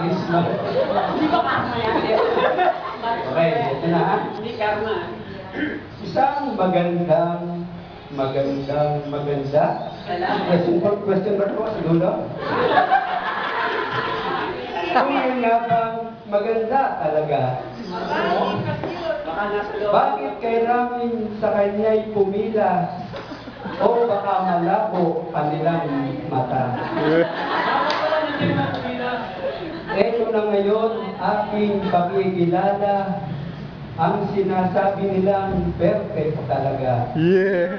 karisma. Hindi ba karma yan? Okay, ito na ha. Hindi karma. Isang maganda. Question ba ito sa dulo? Kung yun nga bang maganda talaga, Baka nasa loob. bakit kay namin sa kanya'y pumila o baka malabo kanilang mata? Ito na ngayon aking pakikilala ang sinasabi nilang perfect talaga. Yeah.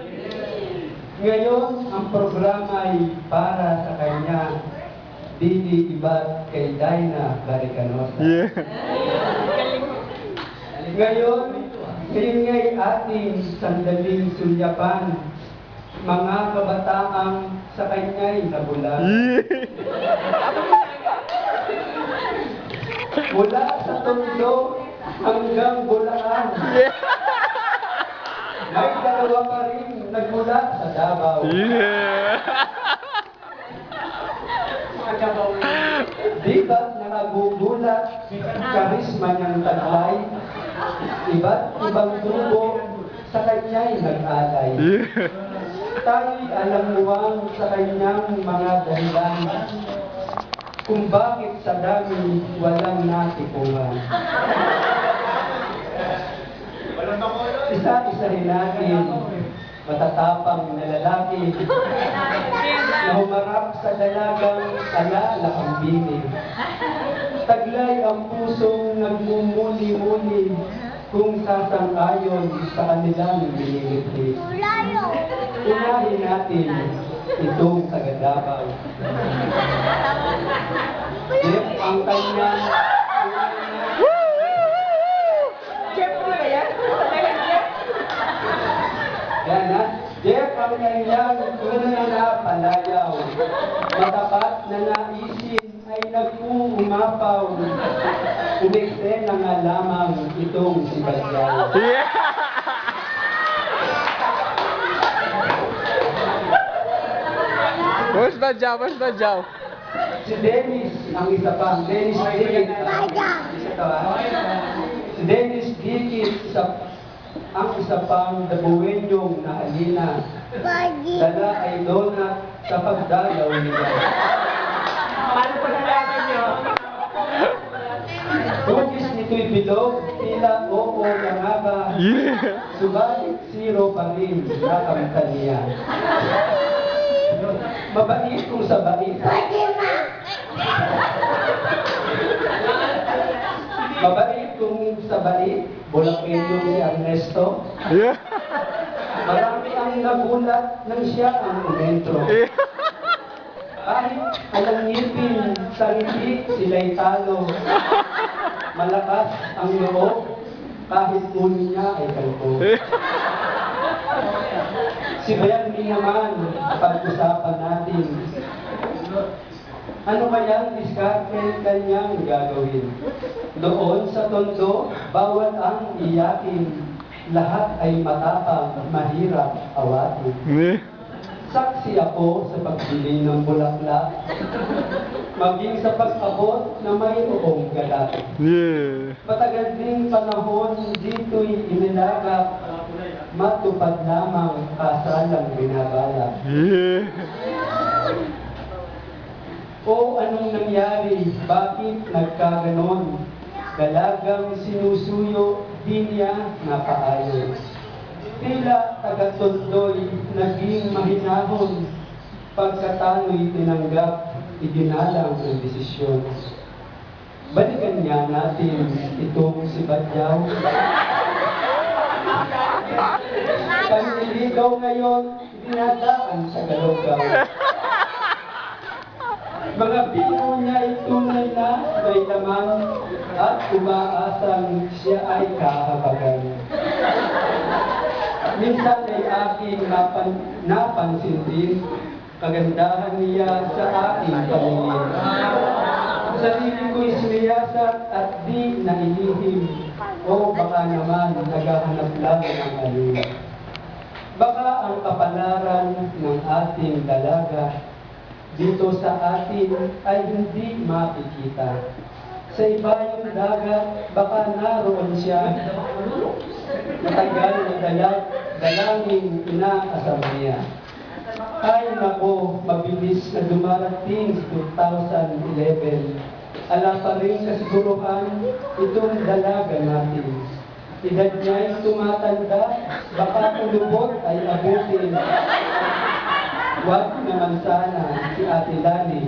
Ngayon, ang programa ay para sa kanya, Didi Ibat kay Dinah Baricanosa. Yeah. Ngayon nga'y ating sandaling sulyapan, mga kabataang sa kanya'y nabulag. Yeah. Mula sa Tondo hanggang Bulacan. Yeah. May dalawa pa rin nagmula sa Davao. Yeah. Di ba't nakagugulat karisma niyang taglay? Iba't ibang tubo sa kanya'y nag-alay. Yeah. Tayo'y alam muwang sa kanyang mga dahilan kung bakit sa dami walang natipuhan. Isa-isahin natin matatapang na lalaki na humarap sa dalagang alala-ambini. Taglay ang pusong nagmumuni-muni kung sasang-ayon sa kanilang biniliti. Unahin natin itong taga-Davao. Jeff ang kanyang yan ha. Jeff ang kanyang tunay na palayaw. Matapat na naisin ay nag-uumapaw. Umekse na nga lamang itong si Badyaw. Yeah. Where's Badyaw? Si Dennis ang isa pa. Dennis Dikit. Isa to ha. Si Dennis Dikit ang isa pang dabuenyong na halina. Dala ay donut sa pagdalaw nila. Paano pa nalaman nyo? Tugis nito'y bilog, tila oo na nga ba? Yeah. Subalit zero pa rin nakamtan niya. Mabait kung sa bait. Mabait kung sa bait, Bulakenyo si Ernesto. Yeah. Marami ang nagulat nang siya ang umentro. Yeah. Kahit alang ngipin, sa hindi sila'y talo. Malakas ang loob, kahit muni niya ay kalpo. Si Bayan din naman, pag-usapan natin. Ano kayang diskarte kanyang gagawin? Doon sa Tondo, bawal ang iyakin. Lahat ay matapang, mahirap awatin. Yeah. Saksi ako sa pagbili ng bulaklak, maging sa pag-abot na mayroong galak. Yeah. Matagal ding panahon dito'y inilagak, matupad lamang kasalang binabalak. Yeah. O anong nangyari? Bakit nagkaganon? Dalagang sinusuyo, di niya napaayon. Tila taga-Tondo'y naging mahinahon. Pagkatano'y tinanggap, iginalang ang desisyon. Balikan niya natin itong si Badyaw. Panliligaw ngayon, dinadaan sa Galogaw. Mga biro niya ay tunay na may laman at umaasang siya ay kahabagan. Minsan ay aking napansin din kagandahan niya sa aking paningin. Sarili ko'y siniyasat at di nailihim o baka naman naghahanap lang ng alin. Baka ang kapalaran ng ating dalaga dito sa atin ay hindi makikita. Sa ibayong dagat, baka naroon siya, matagal na dalangin inaasam niya. Ay nako, mabilis na dumarating sa 2011. Ala pa rin kasiguruhan itong dalaga natin. Edad niya'y tumatanda, baka ulubot ay abutin. Huwag naman sana si Ate Lani.